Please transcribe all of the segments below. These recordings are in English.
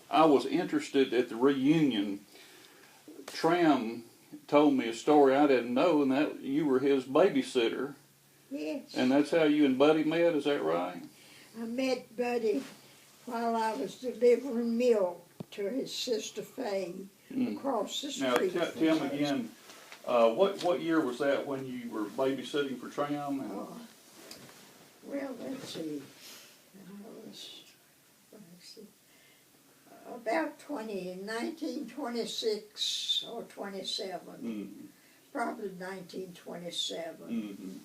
I was interested at the reunion. Tram told me a story I didn't know, and that you were his babysitter. Yes. And that's how you and Buddy met, is that right? I met Buddy while I was delivering milk to his sister Faye across the street. Now, tell me again, what year was that when you were babysitting for Tram? Well, let's see. About 1926 or 27. Probably 1927.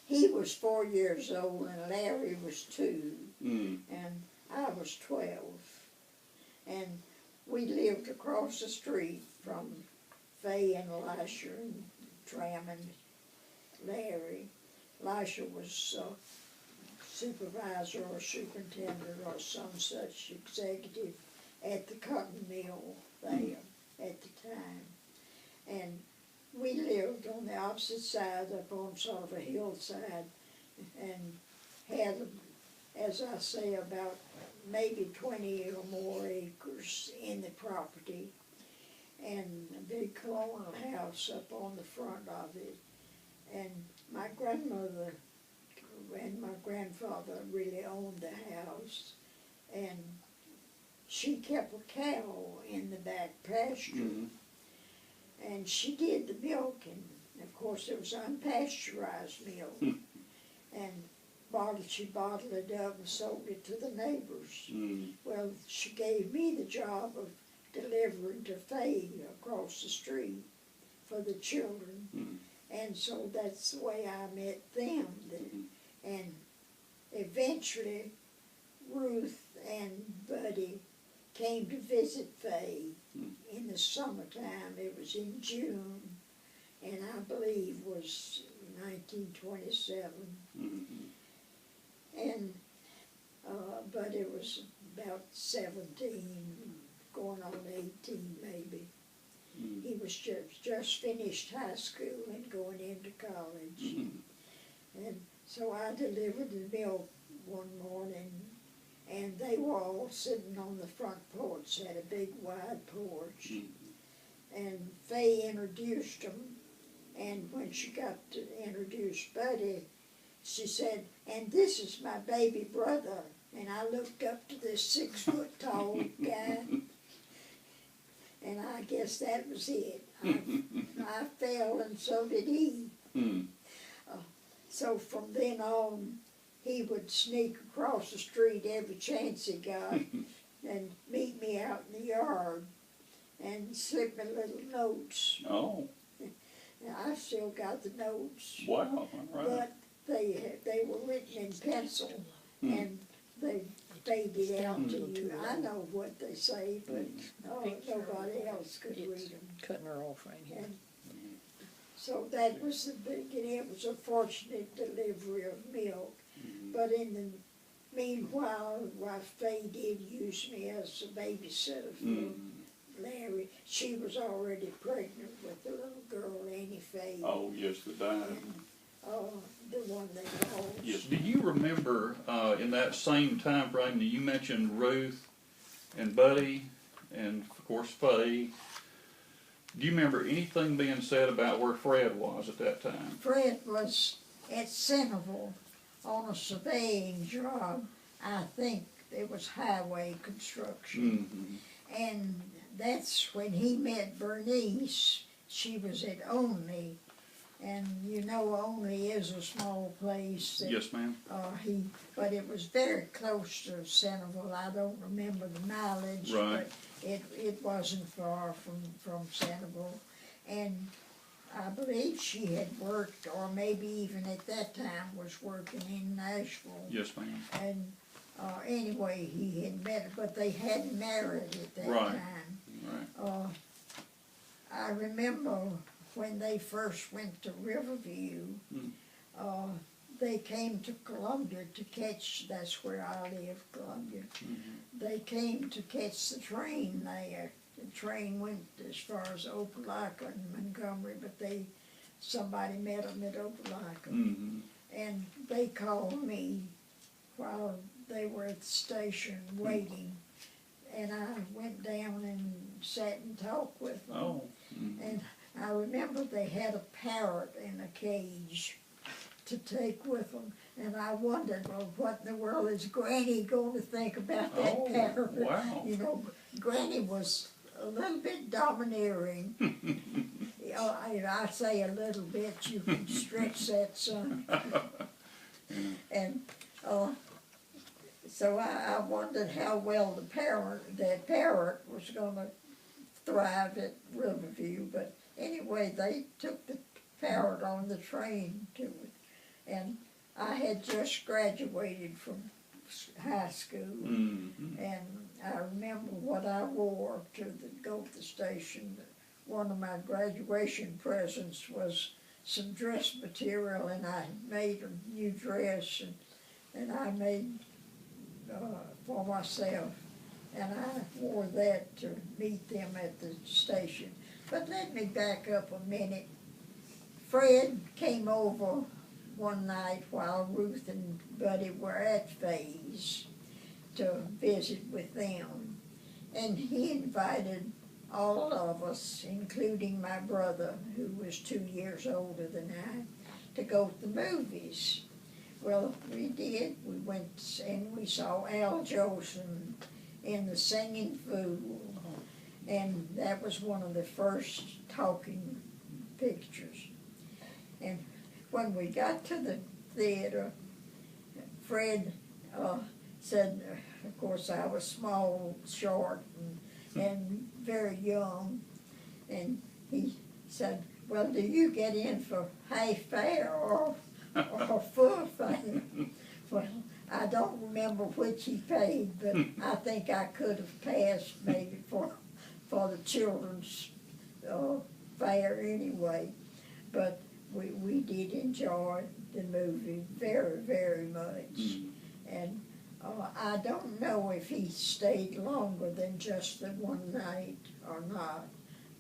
He was 4 years old and Larry was 2. And I was 12. And we lived across the street from Faye and Elisha and Tram and Larry. Elisha was supervisor or superintendent or some such executive at the cotton mill there at the time. And we lived on the opposite side, up on sort of a hillside, and had, as I say, about maybe 20 or more acres in the property, and a big colonial house up on the front of it. And my grandmother and my grandfather really owned the house, and she kept a cow in the back pasture, and she did the milking. Of course, it was unpasteurized milk, and she bottled it up and sold it to the neighbors. Well, she gave me the job of delivering to Faye across the street for the children, and so that's the way I met them. And eventually, Ruth and Buddy came to visit Faye in the summertime. It was in June, and I believe was 1927. And Buddy was about 17, going on 18 maybe. He was just finished high school and going into college. And so I delivered the milk one morning, and they were all sitting on the front porch, had a big wide porch. And Faye introduced them, and when she got to introduce Buddy, she said, "And this is my baby brother." And I looked up to this 6-foot-tall guy, and I guess that was it. I fell, and so did he. So from then on, he would sneak across the street every chance he got and meet me out in the yard and slip me little notes. Oh. And I still got the notes. Wow, all right. But they were written in pencil, and they faded out to you. I know what they say, but nobody else could read them. Cutting her off right here. And so that was the beginning. It was a fortunate delivery of milk. But in the meanwhile, while Faye did use me as a babysitter for Larry, she was already pregnant with the little girl, Annie Faye. Oh, yes, the died. The one they lost. Yes. Do you remember in that same time frame that you mentioned Ruth and Buddy and, of course, Faye, do you remember anything being said about where Fred was at that time? Fred was at Centerville on a surveying job. I think it was highway construction. And that's when he met Bernice. She was at Only. And you know Only is a small place. That, Yes, ma'am. But it was very close to Centerville. I don't remember the mileage, Right. but it wasn't far from Centerville. And I believe she had worked, or maybe even at that time was working in Nashville. Yes, ma'am. And anyway, he had met her, but they hadn't married at that time. Right. I remember when they first went to Riverview, they came to Columbia to catch, that's where I live, Columbia. They came to catch the train there. The train went as far as Opelika and Montgomery, but somebody met them at Opelika. And they called me while they were at the station waiting. and I went down and sat and talked with them. Oh. And I remember they had a parrot in a cage to take with them, and I wondered, well, what in the world is Granny going to think about that Oh, parrot? wow. You know, Granny was a little bit domineering. I say a little bit, you can stretch that, son. And so I wondered how well that parrot was going to thrive at Riverview. But anyway, they took the parrot on the train to it. And I had just graduated from high school. Mm-hmm. And I remember what I wore to go to the station. One of my graduation presents was some dress material, and I made a new dress, and I made for myself, and I wore that to meet them at the station. But let me back up a minute. Fred came over one night while Ruth and Buddy were at Faye's to visit with them, and he invited all of us, including my brother, who was 2 years older than I, to go to the movies. Well, we did. We went and we saw Al Jolson in The Singing Fool, and that was one of the first talking pictures. And when we got to the theater, Fred said, of course I was small, short, and very young, and he said, well, do you get in for half fare or full fare? Well, I don't remember which he paid, but I think I could have passed maybe for the children's fare anyway. But we did enjoy the movie very, very much. And I don't know if he stayed longer than just the one night or not,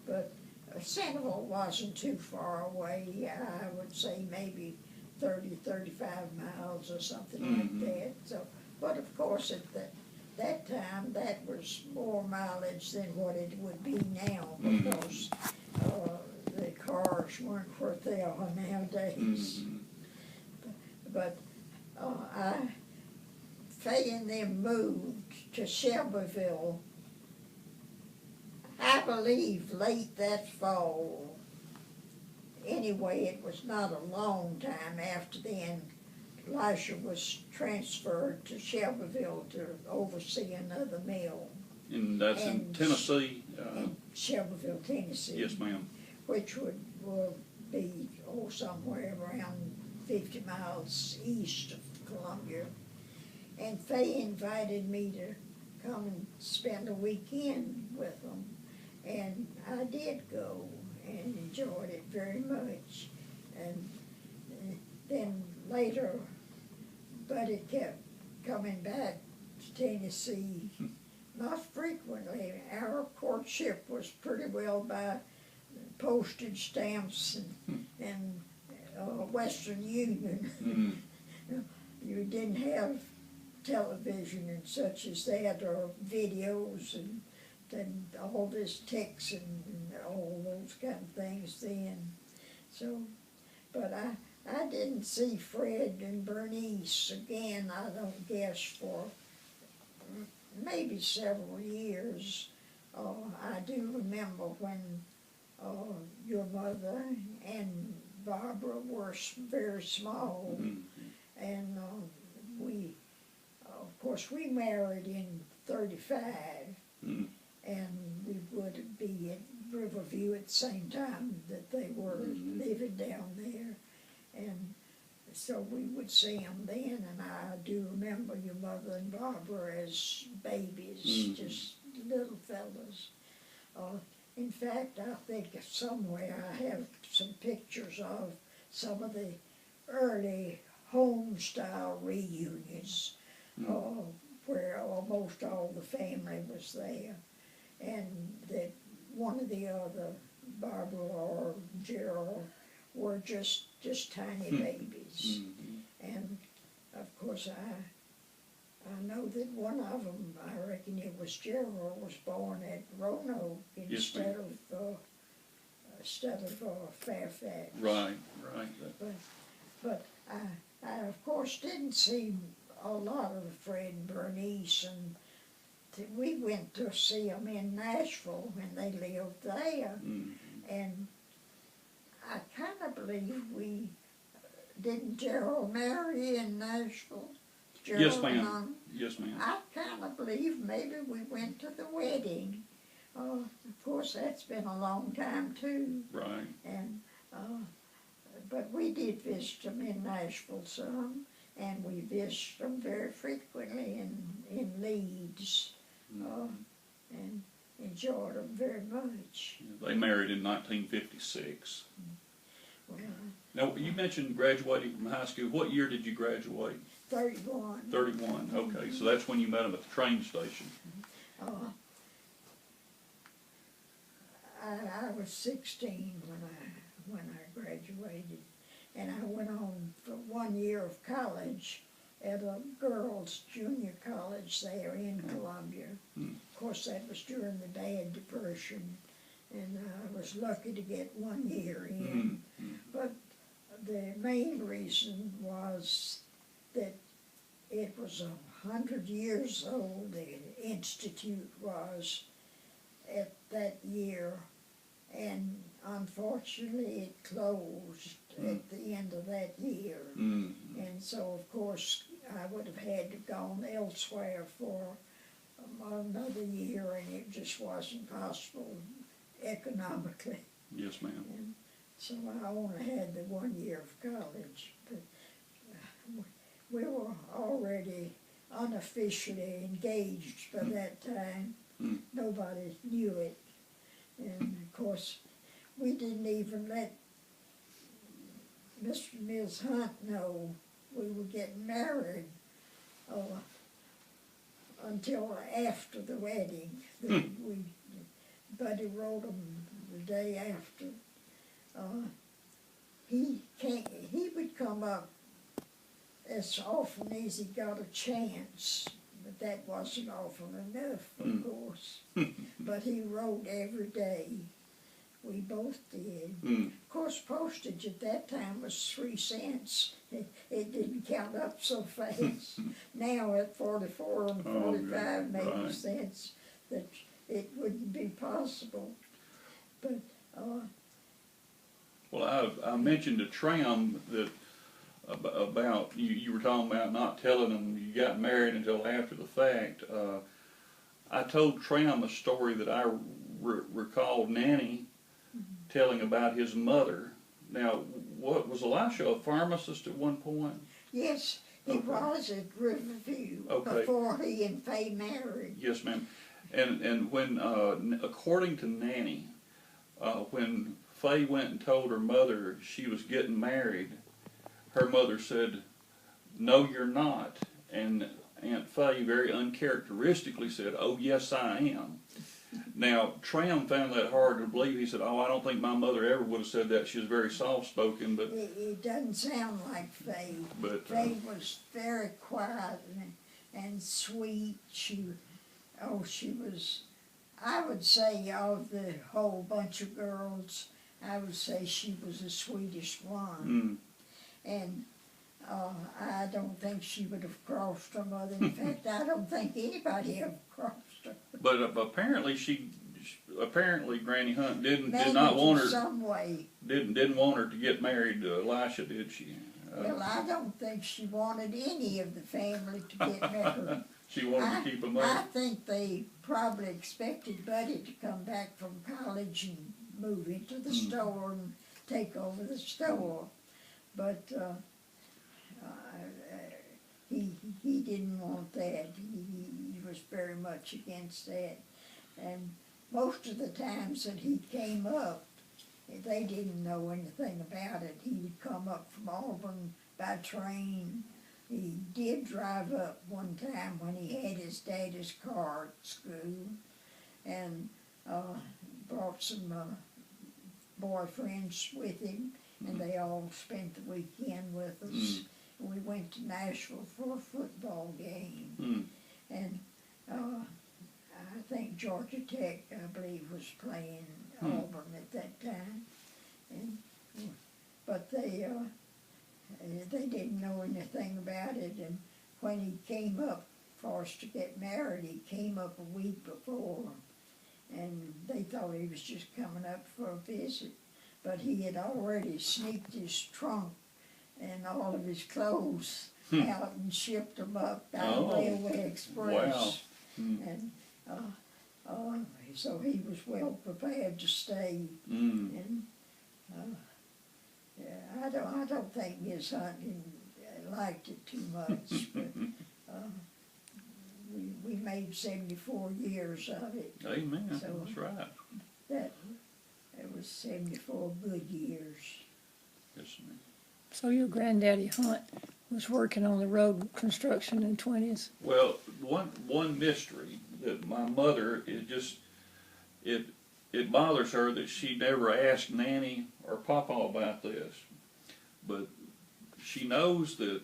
but Centerville wasn't too far away. I would say maybe 30, 35 miles or something like that. So, but of course at that time that was more mileage than what it would be now, because the cars weren't what they are nowadays. But Faye and them moved to Shelbyville, I believe, late that fall. Anyway, it was not a long time after then. Elisha was transferred to Shelbyville to oversee another mill. And that's in Tennessee? In Shelbyville, Tennessee. Yes, ma'am. Which will be somewhere around 50 miles east of Columbia. And Faye invited me to come and spend a weekend with them. And I did go and enjoyed it very much. And then later, Buddy kept coming back to Tennessee, not frequently. Our courtship was pretty well by postage stamps and Western Union. You didn't have television and such as that, or videos and all this text and all those kind of things then. So, but I didn't see Fred and Bernice again, I don't guess, for maybe several years. I do remember when your mother and Barbara were very small, and we, of course, we married in 35, and we would be at Riverview at the same time that they were living down there, and so we would see them then. And I do remember your mother and Barbara as babies, just little fellas. In fact, I think somewhere I have some pictures of some of the early home-style reunions, where almost all the family was there, and that one of the other, Barbara or Gerald, were just tiny babies. And of course I know that one of them, I reckon it was Gerald, was born at Roanoke Yes, instead of Fairfax. Right, right. But I of course didn't see a lot of Fred and Bernice, and we went to see them in Nashville when they lived there, and I kind of believe didn't Gerald marry in Nashville? Gerald, Yes, ma'am. Yes, ma'am. I kind of believe maybe we went to the wedding. Of course, that's been a long time too. Right. And but we did visit them in Nashville some, and we visited them very frequently in Leeds, and enjoyed them very much. They married in 1956. Well, Now, you mentioned graduating from high school. What year did you graduate? 31. 31. Okay, so that's when you met them at the train station. I was 16 when I graduated, and I went on for 1 year of college at a girls' junior college there in Columbia. Of course, that was during the bad depression, and I was lucky to get 1 year in. But the main reason was that it was 100 years old, the institute was, at that year, and unfortunately it closed at the end of that year. And so of course I would have had to gone elsewhere for another year, and it just wasn't possible economically. Yes, ma'am. And so I only had the 1 year of college, but we were already unofficially engaged by that time. Nobody knew it. And of course, we didn't even let Mr. and Ms. Hunt know we were getting married until after the wedding. Buddy wrote them the day after. He would come up as often as he got a chance, but that wasn't often enough, of course. But he wrote every day. We both did. Of course, postage at that time was 3 cents. It didn't count up so fast. Now at 44 and 45 maybe cents, that it wouldn't be possible. But well, I mentioned to Tram that about you were talking about not telling them you got married until after the fact. I told Tram a story that I recalled Nanny telling about his mother. Now, what was Elisha a pharmacist at one point? Yes, he was at Riverview before he and Faye married. Yes, ma'am. And when according to Nanny, when Faye went and told her mother she was getting married, her mother said, "No, you're not." And Aunt Faye very uncharacteristically said, "Oh, yes, I am." Now, Tram found that hard to believe. He said, "Oh, I don't think my mother ever would have said that. She was very soft-spoken." But it doesn't sound like Faye. But Faye was very quiet and sweet. She was, I would say, of the whole bunch of girls, I would say she was the sweetest one. And I don't think she would have crossed her mother. In fact, I don't think anybody ever crossed her. But apparently Granny Hunt did not want her some way. Didn't want her to get married to Elisha, did she? Well, I don't think she wanted any of the family to get married. She wanted to keep them I up. think they probably expected Buddy to come back from college and move into the store and take over the store. But he didn't want that. He was very much against that. And most of the times that he came up, they didn't know anything about it. He would come up from Auburn by train. He did drive up one time when he had his daddy's car at school, and brought some boyfriends with him, and they all spent the weekend with us. we went to Nashville for a football game. Mm. And I think Georgia Tech, I believe, was playing Hmm. Auburn at that time. And, but they didn't know anything about it. And when he came up for us to get married, he came up a week before. And they thought he was just coming up for a visit. But he had already sneaked his trunk and all of his clothes out and shipped them up by Railway Express. Wow. Mm. And so he was well prepared to stay. Mm. And yeah, I don't think Miss Hunt liked it too much, but we made 74 years of it. Amen. So That's right. It was 74 good years. Yes, ma'am. So your granddaddy Hunt was working on the road construction in the 20s? Well, one mystery that my mother, it bothers her that she never asked Nanny or Papa about this. But she knows that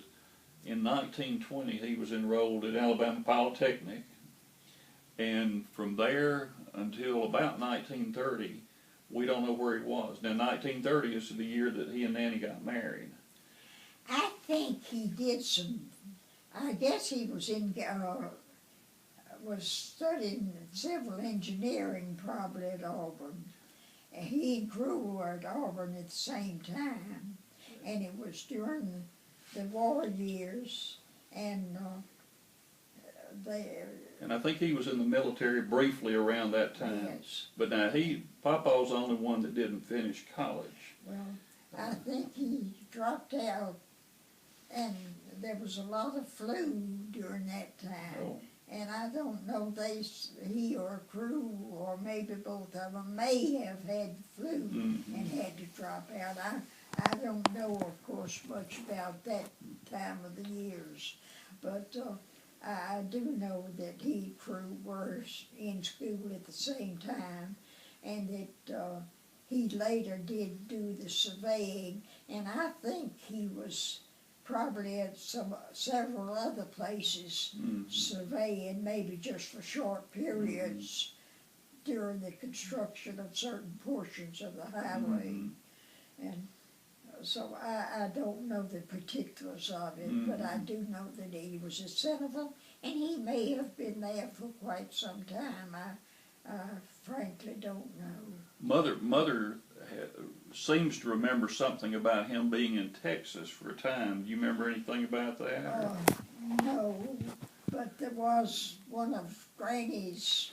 in 1920 he was enrolled at Alabama Polytechnic, and from there until about 1930, we don't know where he was. Now, 1930 is the year that he and Nanny got married. I think he did some, I guess he was was studying civil engineering probably at Auburn. And he and Crew were at Auburn at the same time, and it was during the war years, and And I think he was in the military briefly around that time. yes. But now Papa's the only one that didn't finish college. Well, I think he dropped out, and there was a lot of flu during that time. Oh. And I don't know, he or Crew, or maybe both of them, may have had the flu and had to drop out. I don't know, of course, much about that time of the years, but I do know that he and Crew were in school at the same time, and that he later did do the surveying, and I think he was probably at several other places surveying, maybe just for short periods during the construction of certain portions of the highway. And so I don't know the particulars of it, but I do know that he was at Centerville, and he may have been there for quite some time. I frankly don't know. Mother seems to remember something about him being in Texas for a time. Do you remember anything about that? No, but there was one of Granny's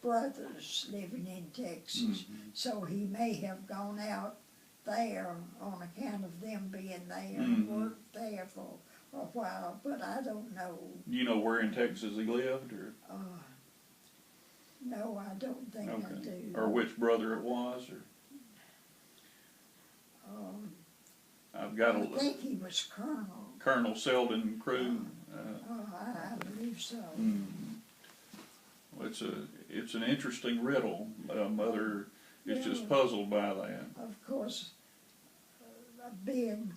brothers living in Texas, so he may have gone out there on account of them being there and worked there for a while, but I don't know. You know where in Texas he lived, or No, I don't think I do. or which brother it was, or I've got I think he was Colonel. Colonel Selden Crew. I believe so. Well, it's an interesting riddle. Mother is just puzzled by that. Of course, being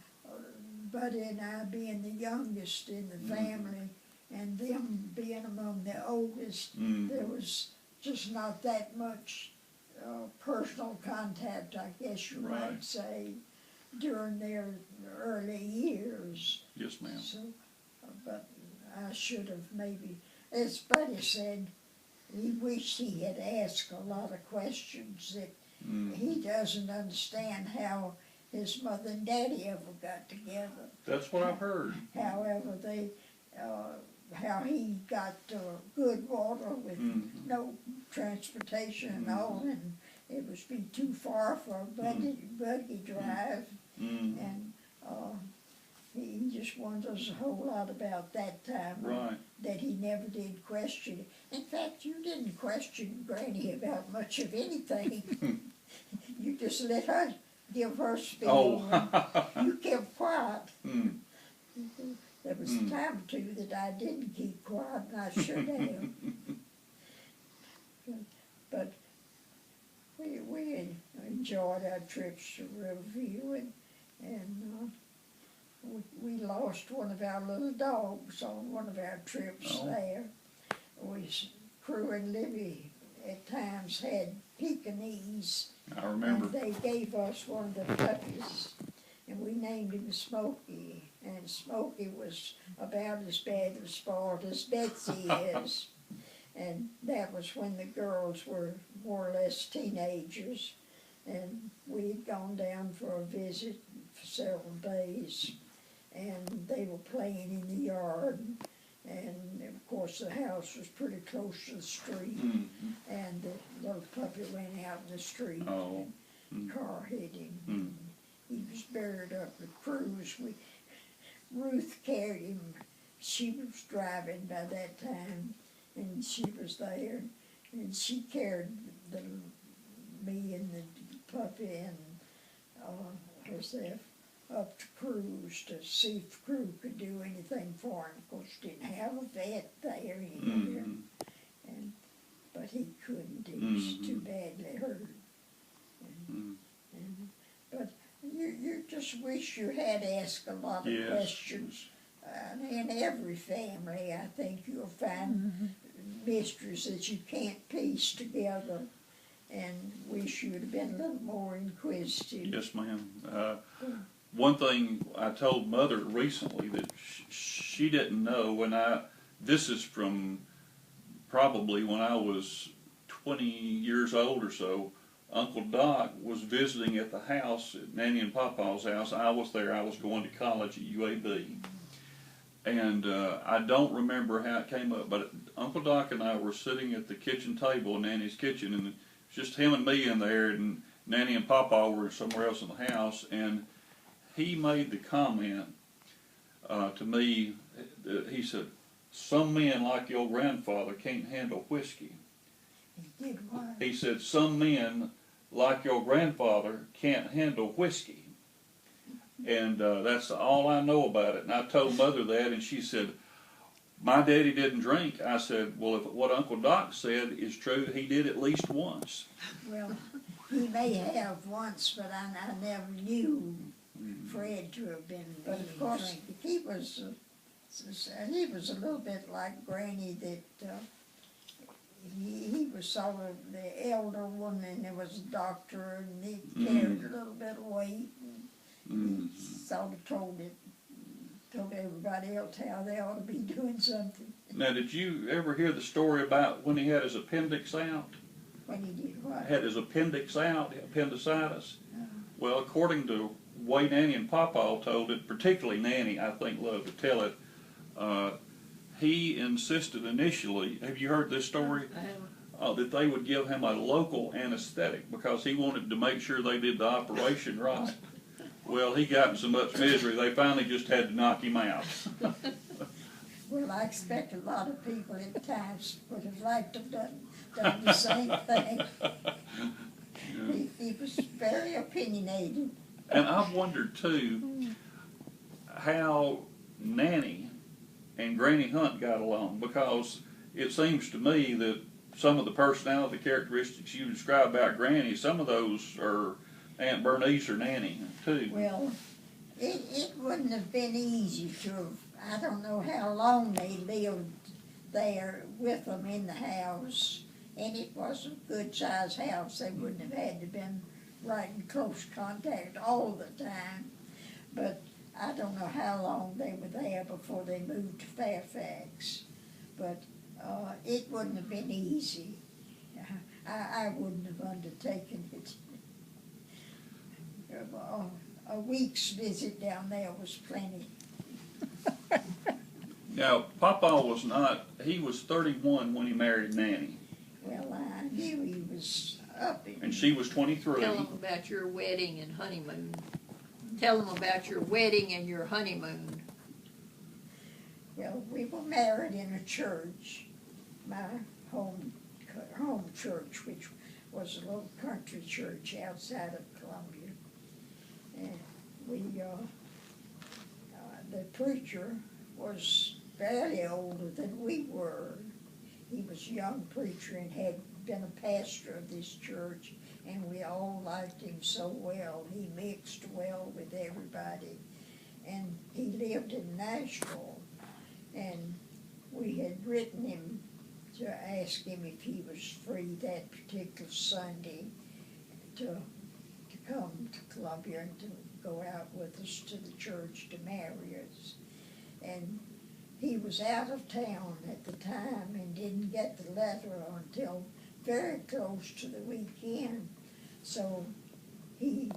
Buddy and I being the youngest in the family, and them being among the oldest, there was just not that much personal contact, I guess you might say, during their early years. Yes, ma'am. So, but I should have maybe, as Buddy said, he wished he had asked a lot of questions that he doesn't understand how his mother and daddy ever got together. That's what I've heard. However, how he got good water with no transportation and all, and it was be too far for a buggy drive, and he just wonders a whole lot about that time that he never did question. In fact, you didn't question Granny about much of anything. You just let her give her spiel, and you kept quiet. There was a time or two that I didn't keep quiet, and I should have. But we enjoyed our trips to Riverview, and we lost one of our little dogs on one of our trips there. Crew and Libby at times had Pekingese. I remember. And they gave us one of the puppies, and we named him Smokey. And Smokey was about as bad a sport as Betsy is. And that was when the girls were more or less teenagers. And we had gone down for a visit for several days. And they were playing in the yard. And of course the house was pretty close to the street. Mm-hmm. And the little puppy went out in the street. Oh. And the car hit him. Mm. He was buried up the cruise. Ruth carried him. She was driving by that time, and she was there, and she carried me and the puppy and herself up to Cruise to see if Crew could do anything for him. Of course, didn't have a vet there either, but he couldn't. He was too badly hurt. But you just wish you had asked a lot of questions. In every family, I think you'll find mysteries that you can't piece together, and wish you'd have been a little more inquisitive. Yes, ma'am. One thing I told Mother recently that she didn't know, this is from probably when I was 20 years old or so. Uncle Doc was visiting at the house, at Nanny and Papa's house. I was there. I was going to college at UAB. And I don't remember how it came up, but Uncle Doc and I were sitting at the kitchen table in Nanny's kitchen, and it was just him and me in there, and Nanny and Papa were somewhere else in the house, and he made the comment to me, he said, "Some men like your grandfather can't handle whiskey." He did what? He said, "Some men like your grandfather can't handle whiskey." And that's all I know about it. And I told Mother that, and she said, "My daddy didn't drink." I said, "Well, if what Uncle Doc said is true, he did at least once." Well, he may have once, but I never knew Fred to have been. But of course, he was a little bit like Granny, that he was sort of the elder one, and there was a doctor, and he carried a little bit of weight. And sort of told everybody else how they ought to be doing something. Now, did you ever hear the story about when he had his appendix out? When he did what? Had his appendix out, appendicitis. Well, according to the way Nanny and Papa told it, particularly Nanny, I think, loved to tell it, he insisted initially, have you heard this story? That they would give him a local anesthetic because he wanted to make sure they did the operation right. Well, he got in so much misery, they finally just had to knock him out. Well, I expect a lot of people at times would have liked to have done the same thing. He was very opinionated. And I've wondered, too, how Nanny and Granny Hunt got along, because it seems to me that some of the personality characteristics you describe about Granny, some of those are Aunt Bernice or Nanny, too. Well, it wouldn't have been easy to have, I don't know how long they lived there with them in the house, and it was a good-sized house. They wouldn't have had to been right in close contact all the time, but I don't know how long they were there before they moved to Fairfax, but it wouldn't have been easy. I wouldn't have undertaken it. A week's visit down there was plenty. Now, Papa was not, he was 31 when he married Nanny. Well, I knew he was up in... And she was 23. Tell them about your wedding and honeymoon. Tell them about your wedding and your honeymoon. Well, we were married in a church, my home church, which was a little country church outside of Columbia. And the preacher was fairly older than we were. He was a young preacher and had been a pastor of this church, and we all liked him so well. He mixed well with everybody. and he lived in Nashville, and we had written him to ask him if he was free that particular Sunday to come to Columbia and to go out with us to the church to marry us. And he was out of town at the time and didn't get the letter until very close to the weekend. So he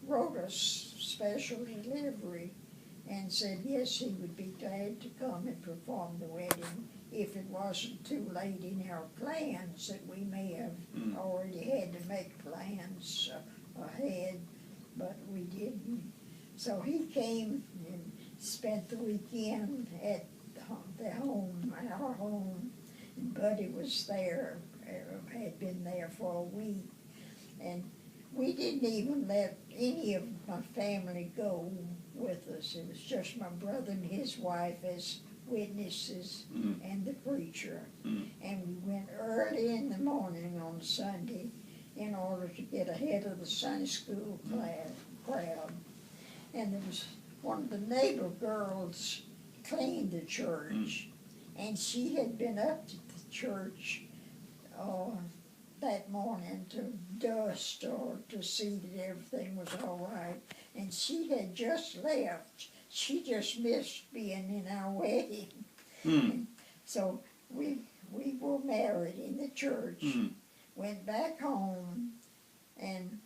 wrote us special delivery and said yes, he would be glad to come and perform the wedding if it wasn't too late in our plans, that we may have already had to make plans ahead, but we didn't. So he came and spent the weekend at the home, our home, and Buddie was there, had been there for a week, and we didn't even let any of my family go with us. It was just my brother and his wife as witnesses and the preacher. And we went early in the morning on Sunday in order to get ahead of the Sunday school crowd. And there was one of the neighbor girls cleaned the church, and she had been up to the church that morning to dust or to see that everything was all right. And she had just left. She just missed being in our wedding. So we were married in the church, went back home, and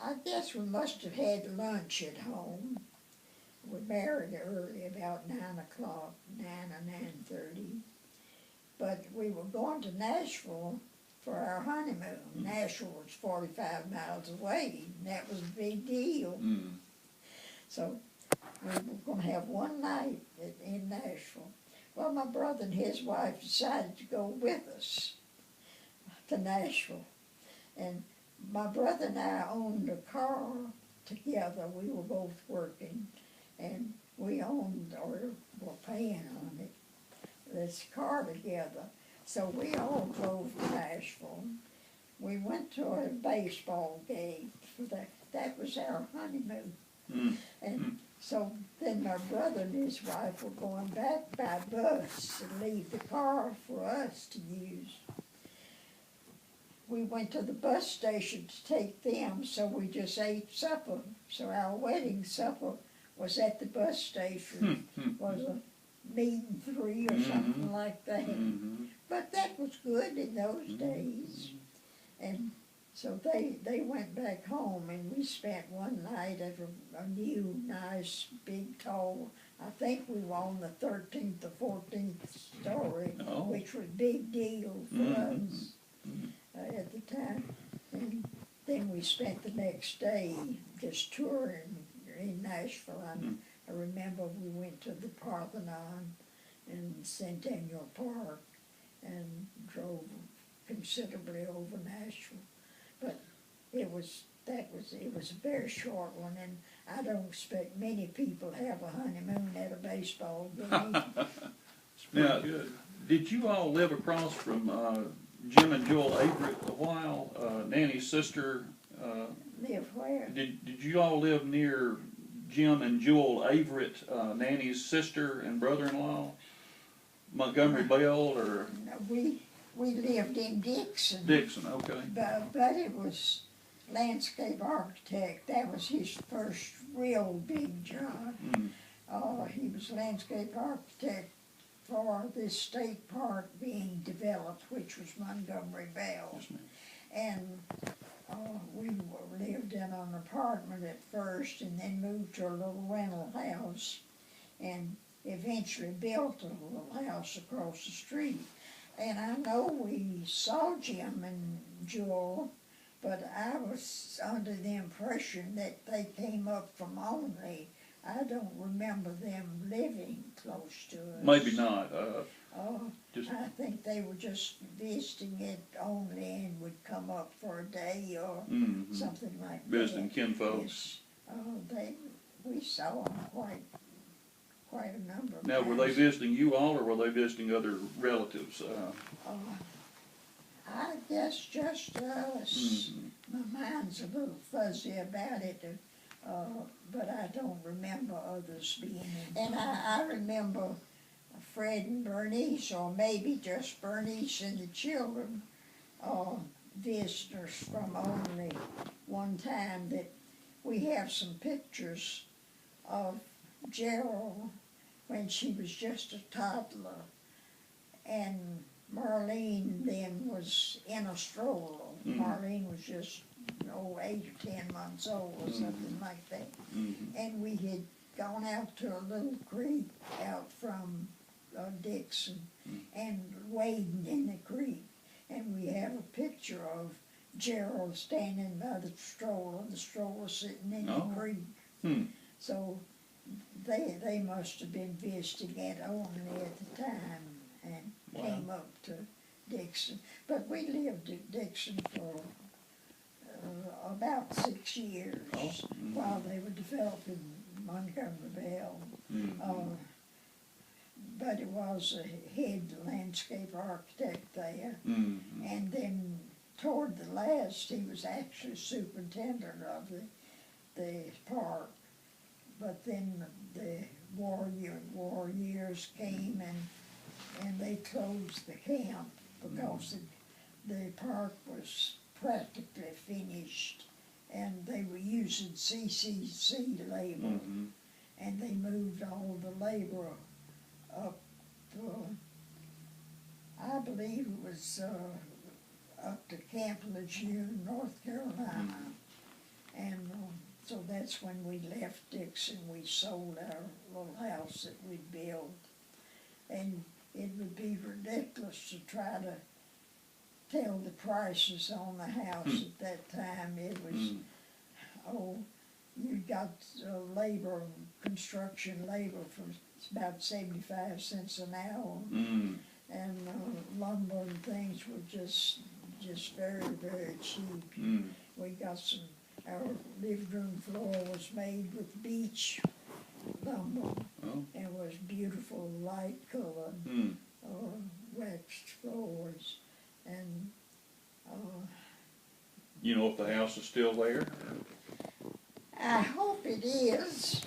I guess we must have had lunch at home. We married early, about 9 o'clock, 9 or 9:30. But we were going to Nashville for our honeymoon. Nashville was 45 miles away, and that was a big deal. So we were going to have one night in Nashville. Well, my brother and his wife decided to go with us to Nashville. And my brother and I owned a car together. We were both working, and we owned, or were paying on it, this car together. So we all drove to Nashville. We went to a baseball game for that. That was our honeymoon. And so then my brother and his wife were going back by bus to leave the car for us to use. We went to the bus station to take them, so we just ate supper. So our wedding supper was at the bus station. Was a meat and three or something like that. But that was good in those days. And so they went back home, and we spent one night at a new, nice, big, tall, I think we were on the 13th or 14th story, which was a big deal for us at the time. And then we spent the next day just touring in Nashville. I remember we went to the Parthenon in Centennial Park and drove considerably over Nashville. But it was a very short one, and I don't expect many people have a honeymoon at a baseball game. Now, did you all live across from Jim and Joel Averett a while? Nanny's sister. Live where? Did you all live near Jim and Joel Averett, Nanny's sister and brother-in-law? Montgomery Bell, or? No, we lived in Dixon. Dixon, okay. But it was landscape architect. That was his first real big job. He was landscape architect for this state park being developed, which was Montgomery Bell. Yes, ma'am. And we lived in an apartment at first, and then moved to a little rental house, and eventually built a little house across the street. And I know we saw Jim and Joel, but I was under the impression that they came up from Only. I don't remember them living close to us. Maybe not. I think they were just visiting it only and would come up for a day or something like visiting that. kinfolks. Yes. We saw them quite a number of Now, times. were they visiting you all, or were they visiting other relatives? I guess just us. My mind's a little fuzzy about it. but I don't remember others being in. And I remember Fred and Bernice, or maybe just Bernice and the children, visitors from only one time, that we have some pictures of Gerald when she was just a toddler, and Marlene then was in a stroller. Marlene was just 8 or 10 months old or something like that. And we had gone out to a little creek out from Dixon and wading in the creek. And we have a picture of Gerald standing by the stroller sitting in the creek. So they must have been visiting at Olney at the time and came up to Dixon. But we lived at Dixon for about 6 years while they were developing Montgomery Bell. But it was a head landscape architect there. And then toward the last, he was actually superintendent of the park. But then the war years came, and they closed the camp because the park was practically finished, and they were using CCC labor, and they moved all the labor up, I believe it was up to Camp Lejeune, North Carolina, and so that's when we left Dixon. We sold our little house that we'd built, and it would be ridiculous to try to tell the prices on the house at that time. It was, you got labor, construction labor for about 75 cents an hour, and lumber and things were just very, very cheap. We got our living room floor was made with beech lumber. It was beautiful light colored waxed floors. And you know if the house is still there? I hope it is.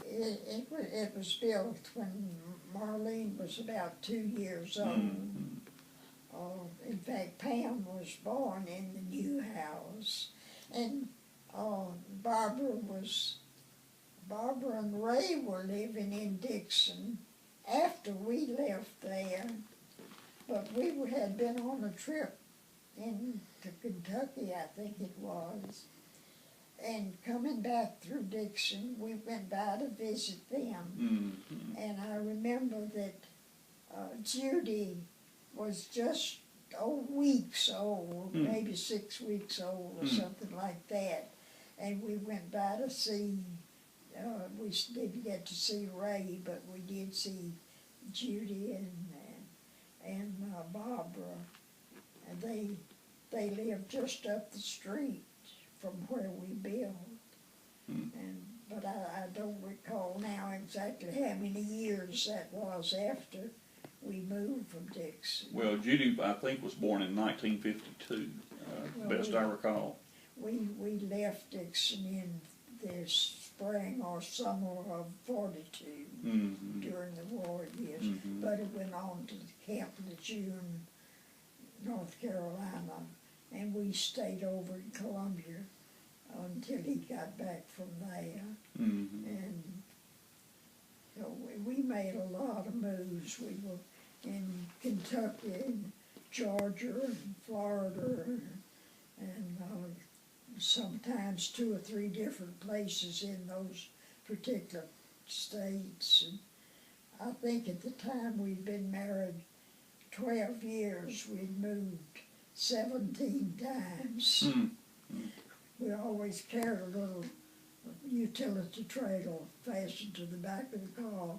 It was built when Marlene was about 2 years old. In fact, Pam was born in the new house, and Barbara and Ray were living in Dixon after we left there. But we had been on a trip to Kentucky, I think it was, and coming back through Dixon, we went by to visit them. And I remember that Judy was just weeks old, maybe 6 weeks old or something like that. And we went by to see, we didn't get to see Ray, but we did see Judy and Barbara. And they lived just up the street from where we built. But I don't recall now exactly how many years that was after we moved from Dixon. Well, Judy, I think, was born in 1952, best I recall. We left Dixon in the spring or summer of 42 during the war years, but it went on to Camp Lejeune, North Carolina, and we stayed over in Columbia until he got back from there. And so we made a lot of moves. We were in Kentucky and Georgia and Florida and sometimes 2 or 3 different places in those particular states. And I think at the time we'd been married 12 years, we'd moved 17 times. We always carried a little utility trailer fastened to the back of the car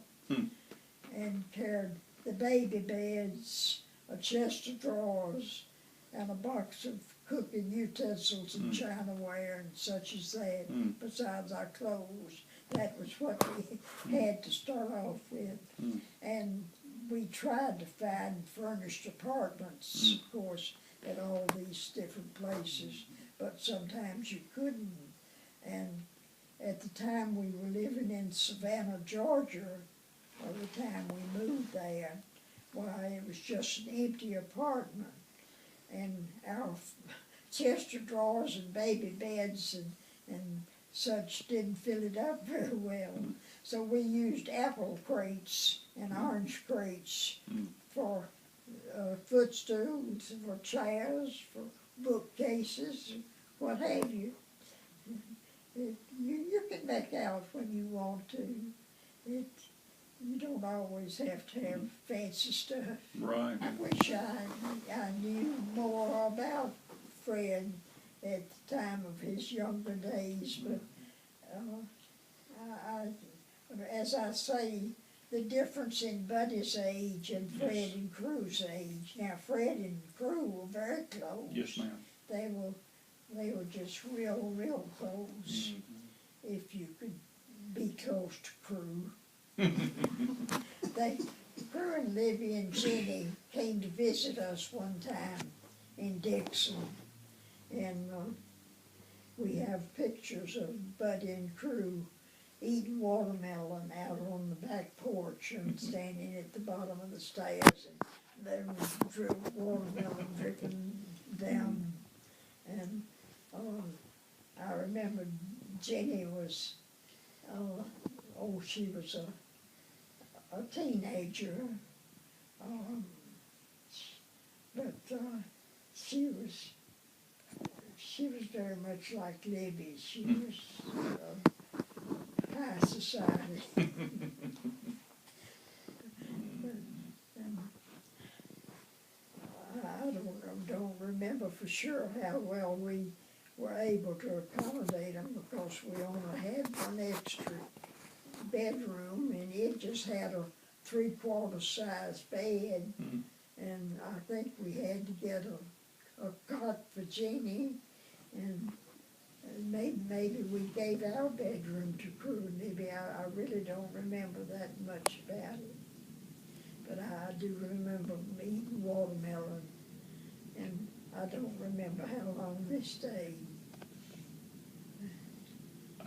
and carried the baby beds, a chest of drawers, and a box of cooking utensils and chinaware and such as that, besides our clothes. That was what we had to start off with. And we tried to find furnished apartments, of course, at all these different places, but sometimes you couldn't. And at the time we were living in Savannah, Georgia, or the time we moved there, why, it was just an empty apartment. And our chest of drawers and baby beds and such didn't fill it up very well. So we used apple crates and orange crates for footstools, for chairs, for bookcases, what have you. You can back out when you want to. You don't always have to have fancy stuff. Right. I wish I knew more about Fred at the time of his younger days, but as I say, the difference in Buddy's age and Fred Yes. and Crue's age. Now, Fred and Crue were very close. Yes, ma'am. They were just real close. If you could be close to Crue. Crue and Libby and Jenny came to visit us one time in Dixon, and we have pictures of Buddy and Crue eating watermelon out on the back porch and standing at the bottom of the stairs, and there was watermelon dripping down. And I remember Jenny was, she was a teenager, but she was very much like Libby. She was high society. I don't remember for sure how well we were able to accommodate them, because we only had one extra bedroom, and it just had a 3/4 size bed, and I think we had to get a cot for Jeannie, and maybe we gave our bedroom to Crue. Maybe I really don't remember that much about it, but I do remember eating watermelon, and I don't remember how long they stayed.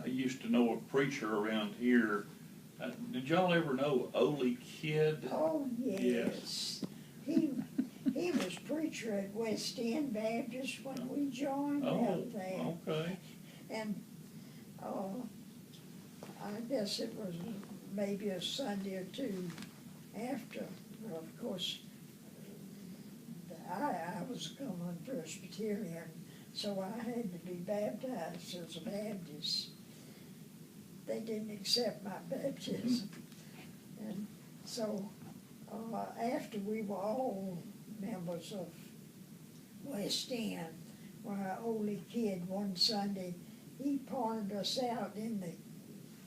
I used to know a preacher around here. Did y'all ever know Ole Kidd? Oh, yes. He was preacher at West End Baptist when we joined out there. Okay. And I guess it was maybe a Sunday or two after. Well, of course, I was going Presbyterian, so I had to be baptized as a Baptist. They didn't accept my baptism. And so after we were all members of West End, why, Ole Kidd one Sunday, he pointed us out in the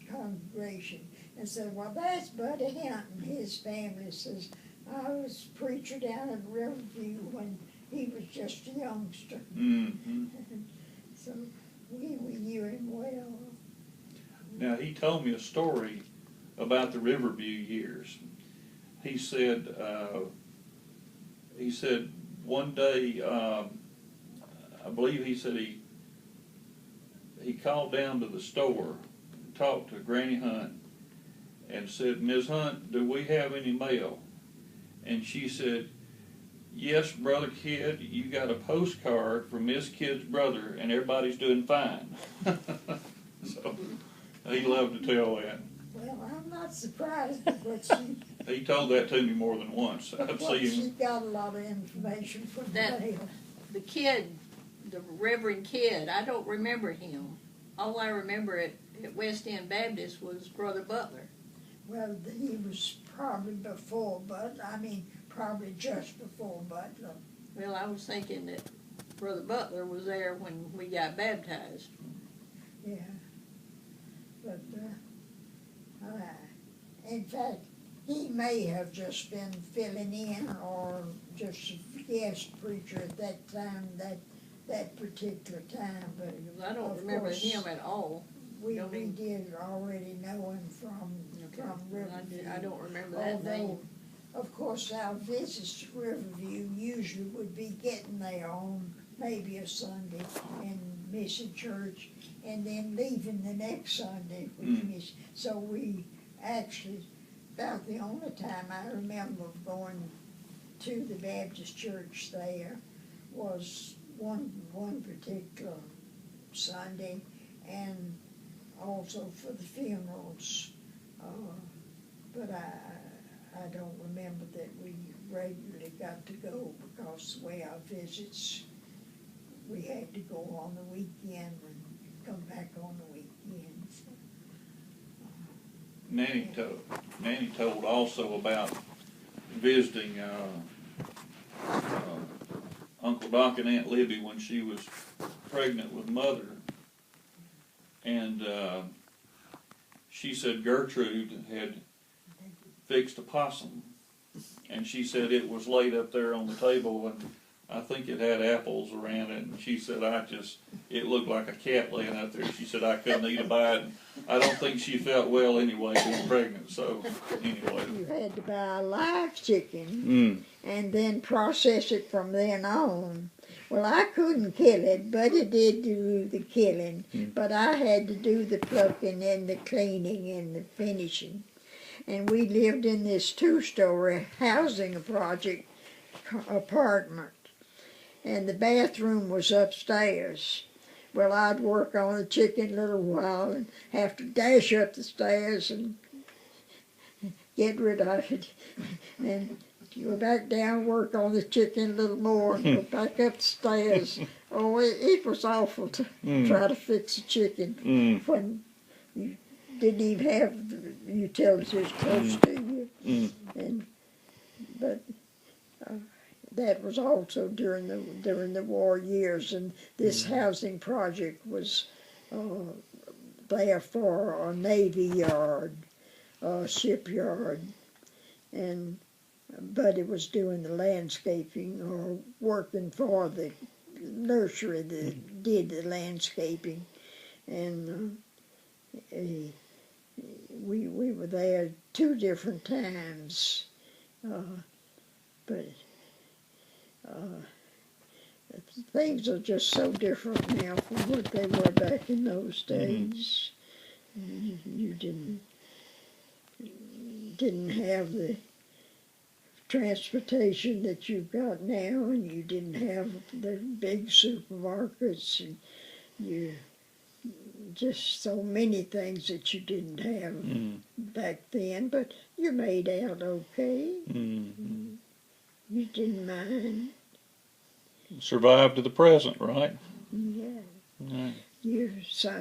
congregation and said, well, that's Buddy Hinton. His family says, I was preacher down in Riverview when he was just a youngster. So we knew him well. Now, he told me a story about the Riverview years. He said one day, I believe he said he called down to the store, talked to Granny Hunt, and said, Ms. Hunt, do we have any mail? And she said, yes, Brother Kidd, you got a postcard from Miss Kidd's brother, and everybody's doing fine. So he loved to tell that. Well, I'm not surprised, but He told that to me more than once. I've seen she him. got a lot of information from the That- mail. The kid, the Reverend Kidd, I don't remember him. All I remember at West End Baptist was Brother Butler. Well, he was probably before Butler. I mean, probably just before Butler. Well, I was thinking that Brother Butler was there when we got baptized. Yeah. But, in fact, he may have just been filling in or just a guest preacher at that time, that particular time. But I don't of remember course, him at all. we Don't mean- did already know him from Riverview. I don't remember that name. Although, of course, our visits to Riverview usually would be getting there on maybe a Sunday and missing church, and then leaving the next Sunday with mission. So we actually, about the only time I remember going to the Baptist church there was one particular Sunday, and also for the funerals. But I don't remember that we regularly got to go, because the way our visits, we had to go on the weekend and come back on the weekend. So, Nanny told also about visiting Uncle Doc and Aunt Libby when she was pregnant with Mother, and she said Gertrude had fixed a possum, and she said it was laid up there on the table, and I think it had apples around it, and she said it looked like a cat laying up there. She said I couldn't eat a bite. And I don't think she felt well anyway being pregnant, so anyway. you had to buy a live chicken and then process it from then on. Well, I couldn't kill it, Buddy did do the killing, but I had to do the plucking and the cleaning and the finishing. And we lived in this 2-story housing project apartment, and the bathroom was upstairs. Well, I'd work on the chicken a little while and have to dash up the stairs and get rid of it, and go back down, work on the chicken a little more, and go back up the stairs. Oh, it was awful to try to fix a chicken when you didn't even have the utilities close to you. But that was also during the war years, and this housing project was there for a Navy yard, a shipyard, and Buddy was doing the landscaping or working for the nursery that did the landscaping, and we were there 2 different times, but things are just so different now from what they were back in those days. You didn't have the transportation that you've got now, and you didn't have the big supermarkets, and you just so many things that you didn't have back then, but you made out okay. You didn't mind. Survived to the present, right? Yeah.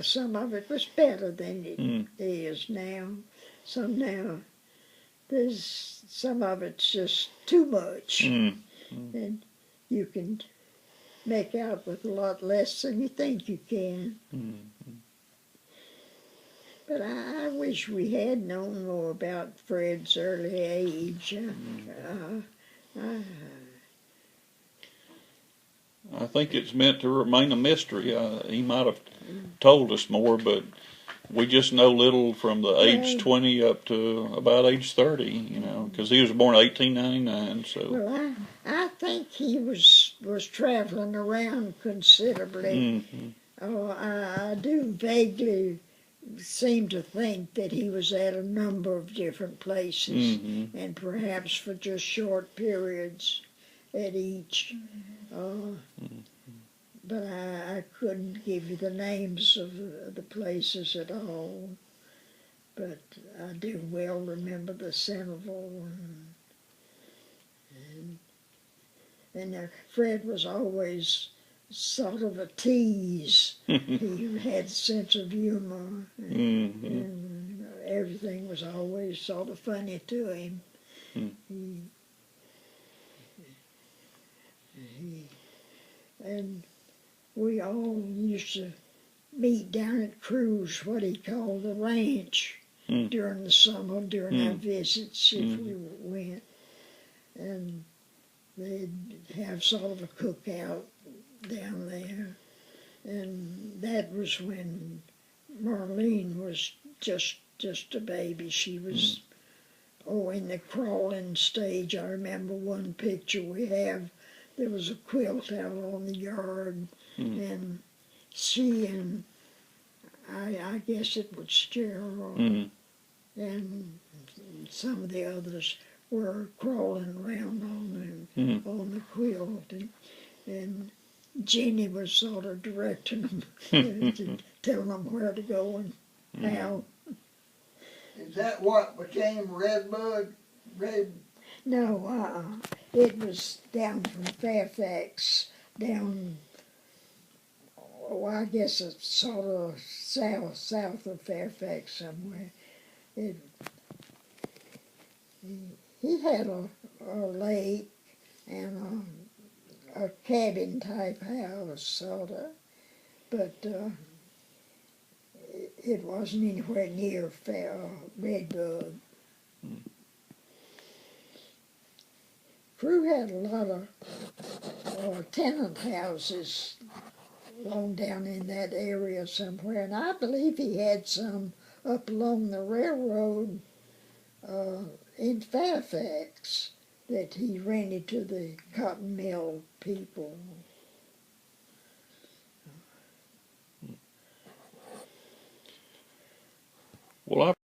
Some of it was better than it is now. There's some of it's just too much, and you can make out with a lot less than you think you can. But I wish we had known more about Fred's early age. I think it's meant to remain a mystery. He might have told us more, but we just know little from the age 20 up to about age 30, you know, because he was born in 1899. So. Well, I think he was traveling around considerably. I do vaguely seem to think that he was at a number of different places, and perhaps for just short periods at each. But I couldn't give you the names of the places at all. But I do well remember the Centerville. And Fred was always sort of a tease. He had a sense of humor, and everything was always sort of funny to him. And we all used to meet down at Cruz, what he called the ranch, during the summer, during our visits, if we went. And they'd have sort of a cookout down there. And that was when Marlene was just a baby. She was, in the crawling stage. I remember one picture we have there was a quilt out on the yard, Mhm. and she and I guess it was Gerald Mhm. and some of the others were crawling around Mhm. on the quilt, and Jenny was sort of directing them, telling them where to go and how. Is that what became Redbud? No, it was down from Fairfax, down, oh, I guess it's sort of south of Fairfax somewhere. He had a lake and a cabin type house, sort of, but it wasn't anywhere near Redbud. Crew had a lot of tenant houses along down in that area somewhere, and I believe he had some up along the railroad in Fairfax that he rented to the cotton mill people. Well,